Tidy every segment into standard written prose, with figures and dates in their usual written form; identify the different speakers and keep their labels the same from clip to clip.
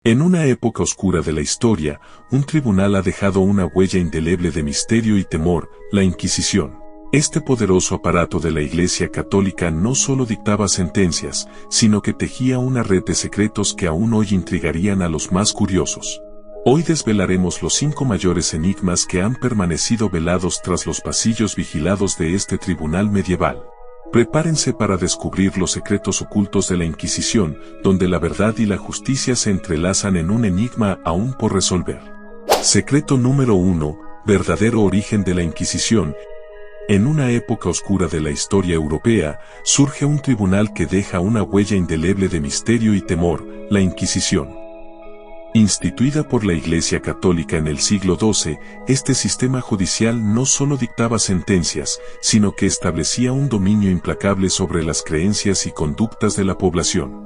Speaker 1: En una época oscura de la historia, un tribunal ha dejado una huella indeleble de misterio y temor, la Inquisición. Este poderoso aparato de la Iglesia Católica no solo dictaba sentencias, sino que tejía una red de secretos que aún hoy intrigarían a los más curiosos. Hoy desvelaremos los 5 mayores enigmas que han permanecido velados tras los pasillos vigilados de este tribunal medieval. Prepárense para descubrir los secretos ocultos de la Inquisición, donde la verdad y la justicia se entrelazan en un enigma aún por resolver. Secreto número 1. Verdadero origen de la Inquisición. En una época oscura de la historia europea, surge un tribunal que deja una huella indeleble de misterio y temor, la Inquisición. Instituida por la Iglesia Católica en el siglo XII, este sistema judicial no solo dictaba sentencias, sino que establecía un dominio implacable sobre las creencias y conductas de la población.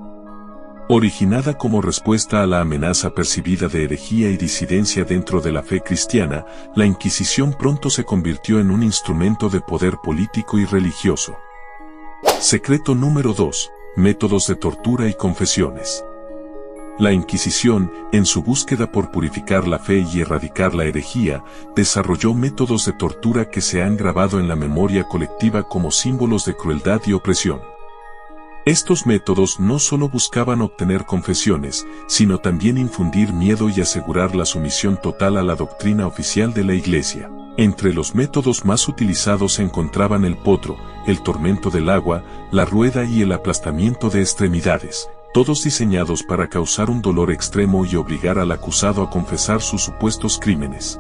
Speaker 1: Originada como respuesta a la amenaza percibida de herejía y disidencia dentro de la fe cristiana, la Inquisición pronto se convirtió en un instrumento de poder político y religioso. Secreto número 2. Métodos de tortura y confesiones. La Inquisición, en su búsqueda por purificar la fe y erradicar la herejía, desarrolló métodos de tortura que se han grabado en la memoria colectiva como símbolos de crueldad y opresión. Estos métodos no solo buscaban obtener confesiones, sino también infundir miedo y asegurar la sumisión total a la doctrina oficial de la Iglesia. Entre los métodos más utilizados se encontraban el potro, el tormento del agua, la rueda y el aplastamiento de extremidades, todos diseñados para causar un dolor extremo y obligar al acusado a confesar sus supuestos crímenes.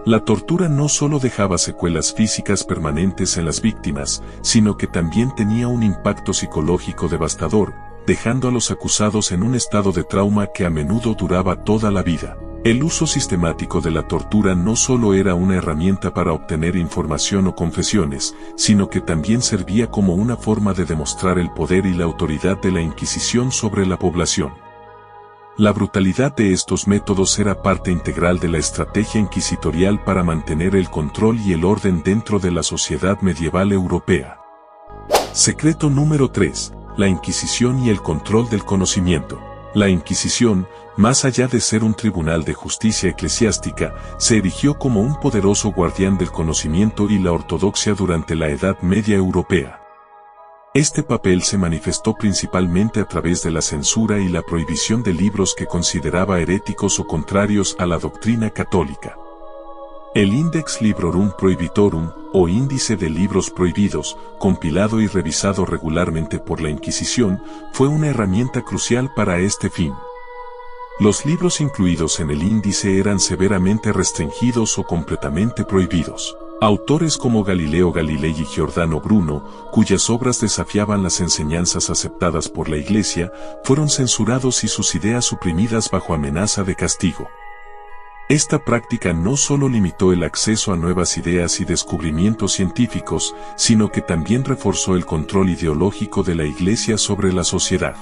Speaker 1: La tortura no solo dejaba secuelas físicas permanentes en las víctimas, sino que también tenía un impacto psicológico devastador, dejando a los acusados en un estado de trauma que a menudo duraba toda la vida. El uso sistemático de la tortura no solo era una herramienta para obtener información o confesiones, sino que también servía como una forma de demostrar el poder y la autoridad de la Inquisición sobre la población. La brutalidad de estos métodos era parte integral de la estrategia inquisitorial para mantener el control y el orden dentro de la sociedad medieval europea. Secreto número 3. La Inquisición y el control del conocimiento. La Inquisición, más allá de ser un tribunal de justicia eclesiástica, se erigió como un poderoso guardián del conocimiento y la ortodoxia durante la Edad Media europea. Este papel se manifestó principalmente a través de la censura y la prohibición de libros que consideraba heréticos o contrarios a la doctrina católica. El Index Librorum Prohibitorum, o Índice de Libros Prohibidos, compilado y revisado regularmente por la Inquisición, fue una herramienta crucial para este fin. Los libros incluidos en el índice eran severamente restringidos o completamente prohibidos. Autores como Galileo Galilei y Giordano Bruno, cuyas obras desafiaban las enseñanzas aceptadas por la Iglesia, fueron censurados y sus ideas suprimidas bajo amenaza de castigo. Esta práctica no solo limitó el acceso a nuevas ideas y descubrimientos científicos, sino que también reforzó el control ideológico de la Iglesia sobre la sociedad.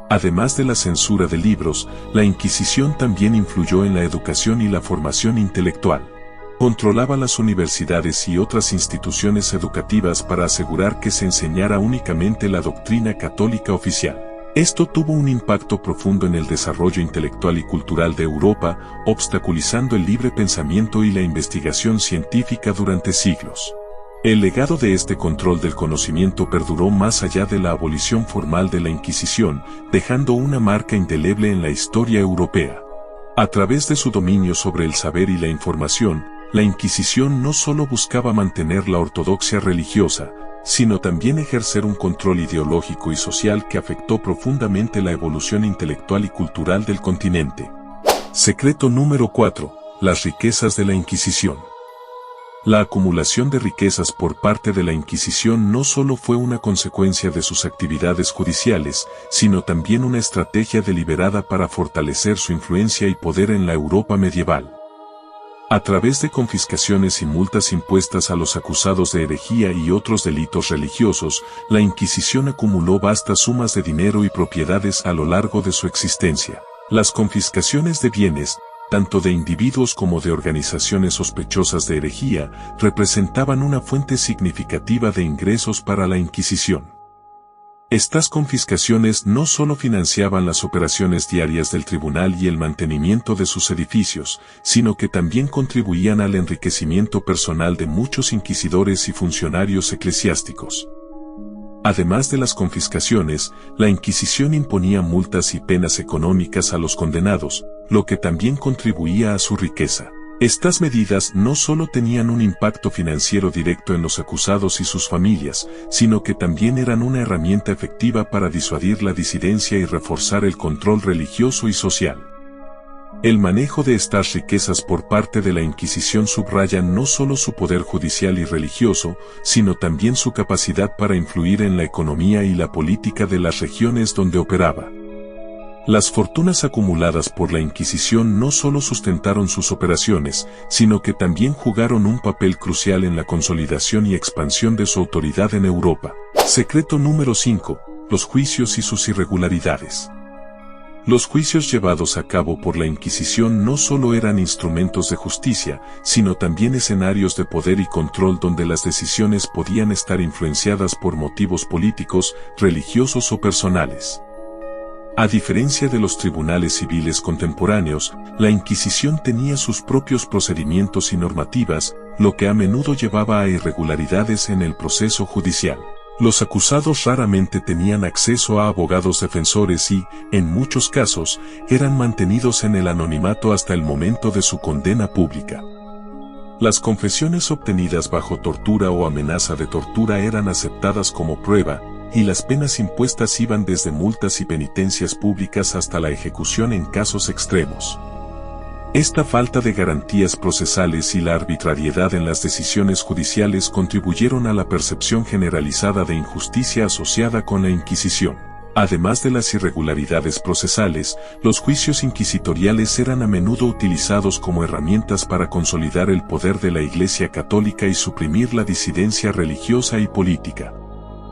Speaker 1: Además de la censura de libros, la Inquisición también influyó en la educación y la formación intelectual. Controlaba las universidades y otras instituciones educativas para asegurar que se enseñara únicamente la doctrina católica oficial. Esto tuvo un impacto profundo en el desarrollo intelectual y cultural de Europa, obstaculizando el libre pensamiento y la investigación científica durante siglos. El legado de este control del conocimiento perduró más allá de la abolición formal de la Inquisición, dejando una marca indeleble en la historia europea. A través de su dominio sobre el saber y la información, la Inquisición no solo buscaba mantener la ortodoxia religiosa, sino también ejercer un control ideológico y social que afectó profundamente la evolución intelectual y cultural del continente. Secreto número 4. Las riquezas de la Inquisición. La acumulación de riquezas por parte de la Inquisición no solo fue una consecuencia de sus actividades judiciales, sino también una estrategia deliberada para fortalecer su influencia y poder en la Europa medieval. A través de confiscaciones y multas impuestas a los acusados de herejía y otros delitos religiosos, la Inquisición acumuló vastas sumas de dinero y propiedades a lo largo de su existencia. Las confiscaciones de bienes, tanto de individuos como de organizaciones sospechosas de herejía, representaban una fuente significativa de ingresos para la Inquisición. Estas confiscaciones no solo financiaban las operaciones diarias del tribunal y el mantenimiento de sus edificios, sino que también contribuían al enriquecimiento personal de muchos inquisidores y funcionarios eclesiásticos. Además de las confiscaciones, la Inquisición imponía multas y penas económicas a los condenados, lo que también contribuía a su riqueza. Estas medidas no solo tenían un impacto financiero directo en los acusados y sus familias, sino que también eran una herramienta efectiva para disuadir la disidencia y reforzar el control religioso y social. El manejo de estas riquezas por parte de la Inquisición subraya no solo su poder judicial y religioso, sino también su capacidad para influir en la economía y la política de las regiones donde operaba. Las fortunas acumuladas por la Inquisición no solo sustentaron sus operaciones, sino que también jugaron un papel crucial en la consolidación y expansión de su autoridad en Europa. Secreto número 5. Los juicios y sus irregularidades. Los juicios llevados a cabo por la Inquisición no solo eran instrumentos de justicia, sino también escenarios de poder y control donde las decisiones podían estar influenciadas por motivos políticos, religiosos o personales. A diferencia de los tribunales civiles contemporáneos, la Inquisición tenía sus propios procedimientos y normativas, lo que a menudo llevaba a irregularidades en el proceso judicial. Los acusados raramente tenían acceso a abogados defensores y, en muchos casos, eran mantenidos en el anonimato hasta el momento de su condena pública. Las confesiones obtenidas bajo tortura o amenaza de tortura eran aceptadas como prueba, y las penas impuestas iban desde multas y penitencias públicas hasta la ejecución en casos extremos. Esta falta de garantías procesales y la arbitrariedad en las decisiones judiciales contribuyeron a la percepción generalizada de injusticia asociada con la Inquisición. Además de las irregularidades procesales, los juicios inquisitoriales eran a menudo utilizados como herramientas para consolidar el poder de la Iglesia Católica y suprimir la disidencia religiosa y política.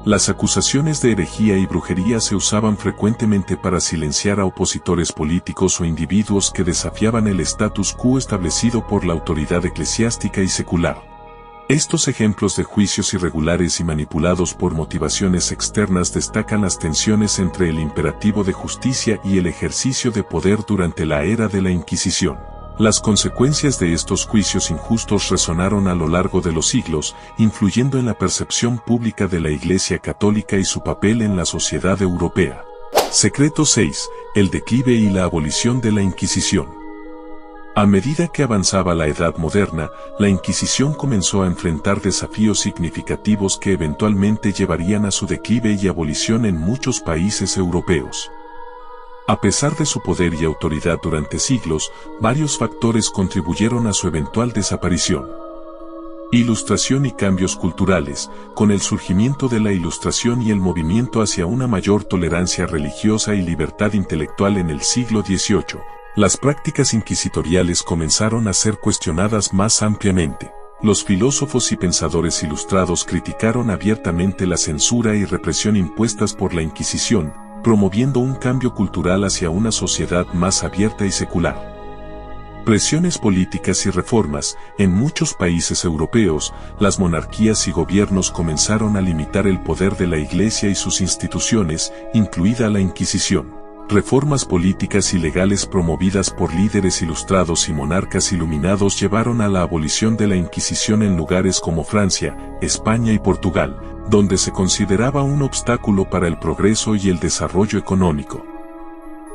Speaker 1: Las acusaciones de herejía y brujería se usaban frecuentemente para silenciar a opositores políticos o individuos que desafiaban el status quo establecido por la autoridad eclesiástica y secular. Estos ejemplos de juicios irregulares y manipulados por motivaciones externas destacan las tensiones entre el imperativo de justicia y el ejercicio de poder durante la era de la Inquisición. Las consecuencias de estos juicios injustos resonaron a lo largo de los siglos, influyendo en la percepción pública de la Iglesia Católica y su papel en la sociedad europea. Secreto 6. El declive y la abolición de la Inquisición. A medida que avanzaba la Edad Moderna, la Inquisición comenzó a enfrentar desafíos significativos que eventualmente llevarían a su declive y abolición en muchos países europeos. A pesar de su poder y autoridad durante siglos, varios factores contribuyeron a su eventual desaparición. Ilustración y cambios culturales. Con el surgimiento de la Ilustración y el movimiento hacia una mayor tolerancia religiosa y libertad intelectual en el siglo XVIII, las prácticas inquisitoriales comenzaron a ser cuestionadas más ampliamente. Los filósofos y pensadores ilustrados criticaron abiertamente la censura y represión impuestas por la Inquisición, promoviendo un cambio cultural hacia una sociedad más abierta y secular. Presiones políticas y reformas. En muchos países europeos, las monarquías y gobiernos comenzaron a limitar el poder de la Iglesia y sus instituciones, incluida la Inquisición. Reformas políticas y legales promovidas por líderes ilustrados y monarcas iluminados llevaron a la abolición de la Inquisición en lugares como Francia, España y Portugal, donde se consideraba un obstáculo para el progreso y el desarrollo económico.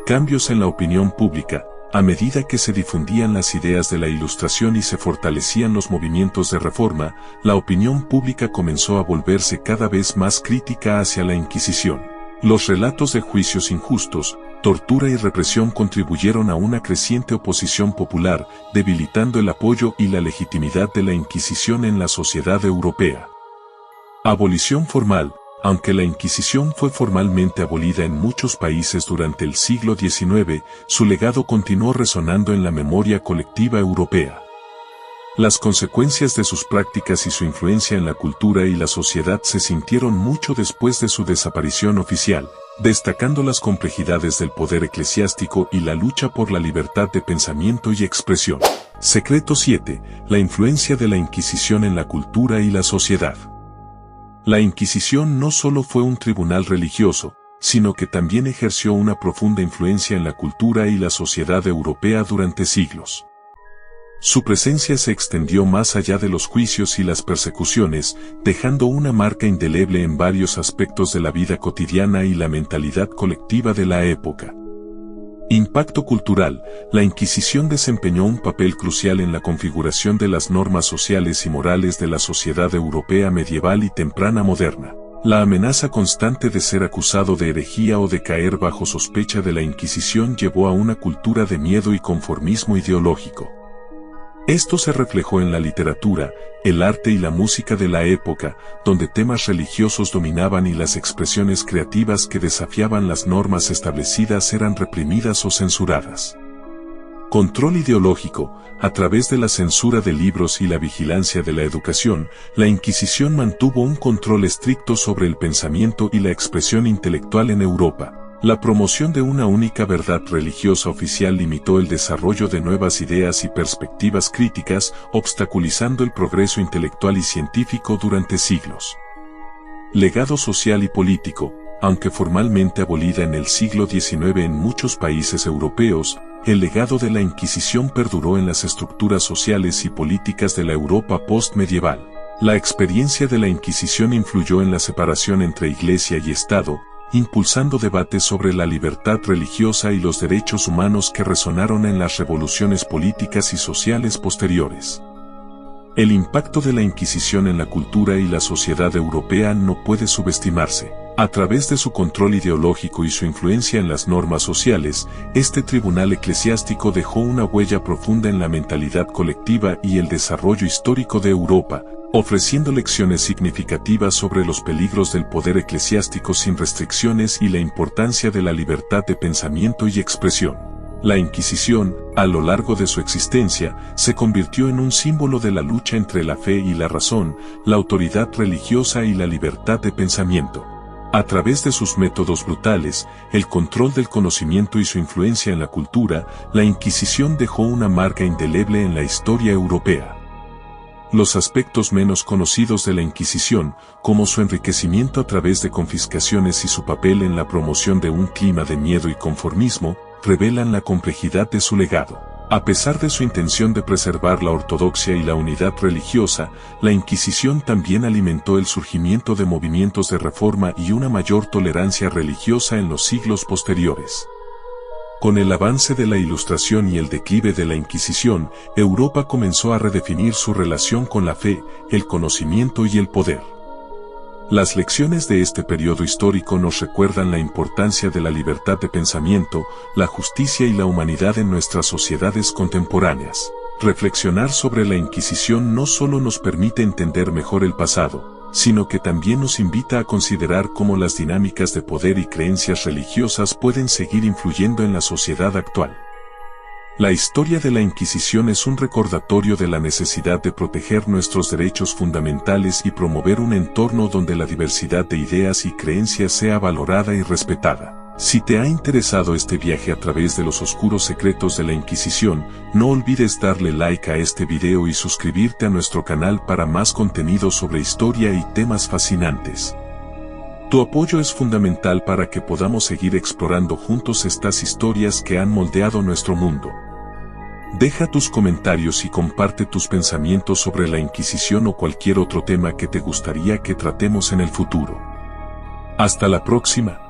Speaker 1: Cambios en la opinión pública. A medida que se difundían las ideas de la Ilustración y se fortalecían los movimientos de reforma, la opinión pública comenzó a volverse cada vez más crítica hacia la Inquisición. Los relatos de juicios injustos, tortura y represión contribuyeron a una creciente oposición popular, debilitando el apoyo y la legitimidad de la Inquisición en la sociedad europea. Abolición formal. Aunque la Inquisición fue formalmente abolida en muchos países durante el siglo XIX, su legado continuó resonando en la memoria colectiva europea. Las consecuencias de sus prácticas y su influencia en la cultura y la sociedad se sintieron mucho después de su desaparición oficial, destacando las complejidades del poder eclesiástico y la lucha por la libertad de pensamiento y expresión. Secreto 7. La influencia de la Inquisición en la cultura y la sociedad. La Inquisición no solo fue un tribunal religioso, sino que también ejerció una profunda influencia en la cultura y la sociedad europea durante siglos. Su presencia se extendió más allá de los juicios y las persecuciones, dejando una marca indeleble en varios aspectos de la vida cotidiana y la mentalidad colectiva de la época. Impacto cultural. La Inquisición desempeñó un papel crucial en la configuración de las normas sociales y morales de la sociedad europea medieval y temprana moderna. La amenaza constante de ser acusado de herejía o de caer bajo sospecha de la Inquisición llevó a una cultura de miedo y conformismo ideológico. Esto se reflejó en la literatura, el arte y la música de la época, donde temas religiosos dominaban y las expresiones creativas que desafiaban las normas establecidas eran reprimidas o censuradas. Control ideológico. A través de la censura de libros y la vigilancia de la educación, la Inquisición mantuvo un control estricto sobre el pensamiento y la expresión intelectual en Europa. La promoción de una única verdad religiosa oficial limitó el desarrollo de nuevas ideas y perspectivas críticas, obstaculizando el progreso intelectual y científico durante siglos. Legado social y político. Aunque formalmente abolida en el siglo XIX en muchos países europeos, el legado de la Inquisición perduró en las estructuras sociales y políticas de la Europa postmedieval. La experiencia de la Inquisición influyó en la separación entre Iglesia y Estado, impulsando debates sobre la libertad religiosa y los derechos humanos que resonaron en las revoluciones políticas y sociales posteriores. El impacto de la Inquisición en la cultura y la sociedad europea no puede subestimarse. A través de su control ideológico y su influencia en las normas sociales, este tribunal eclesiástico dejó una huella profunda en la mentalidad colectiva y el desarrollo histórico de Europa, ofreciendo lecciones significativas sobre los peligros del poder eclesiástico sin restricciones y la importancia de la libertad de pensamiento y expresión. La Inquisición, a lo largo de su existencia, se convirtió en un símbolo de la lucha entre la fe y la razón, la autoridad religiosa y la libertad de pensamiento. A través de sus métodos brutales, el control del conocimiento y su influencia en la cultura, la Inquisición dejó una marca indeleble en la historia europea. Los aspectos menos conocidos de la Inquisición, como su enriquecimiento a través de confiscaciones y su papel en la promoción de un clima de miedo y conformismo, revelan la complejidad de su legado. A pesar de su intención de preservar la ortodoxia y la unidad religiosa, la Inquisición también alimentó el surgimiento de movimientos de reforma y una mayor tolerancia religiosa en los siglos posteriores. Con el avance de la Ilustración y el declive de la Inquisición, Europa comenzó a redefinir su relación con la fe, el conocimiento y el poder. Las lecciones de este periodo histórico nos recuerdan la importancia de la libertad de pensamiento, la justicia y la humanidad en nuestras sociedades contemporáneas. Reflexionar sobre la Inquisición no solo nos permite entender mejor el pasado, sino que también nos invita a considerar cómo las dinámicas de poder y creencias religiosas pueden seguir influyendo en la sociedad actual. La historia de la Inquisición es un recordatorio de la necesidad de proteger nuestros derechos fundamentales y promover un entorno donde la diversidad de ideas y creencias sea valorada y respetada. Si te ha interesado este viaje a través de los oscuros secretos de la Inquisición, no olvides darle like a este video y suscribirte a nuestro canal para más contenido sobre historia y temas fascinantes. Tu apoyo es fundamental para que podamos seguir explorando juntos estas historias que han moldeado nuestro mundo. Deja tus comentarios y comparte tus pensamientos sobre la Inquisición o cualquier otro tema que te gustaría que tratemos en el futuro. Hasta la próxima.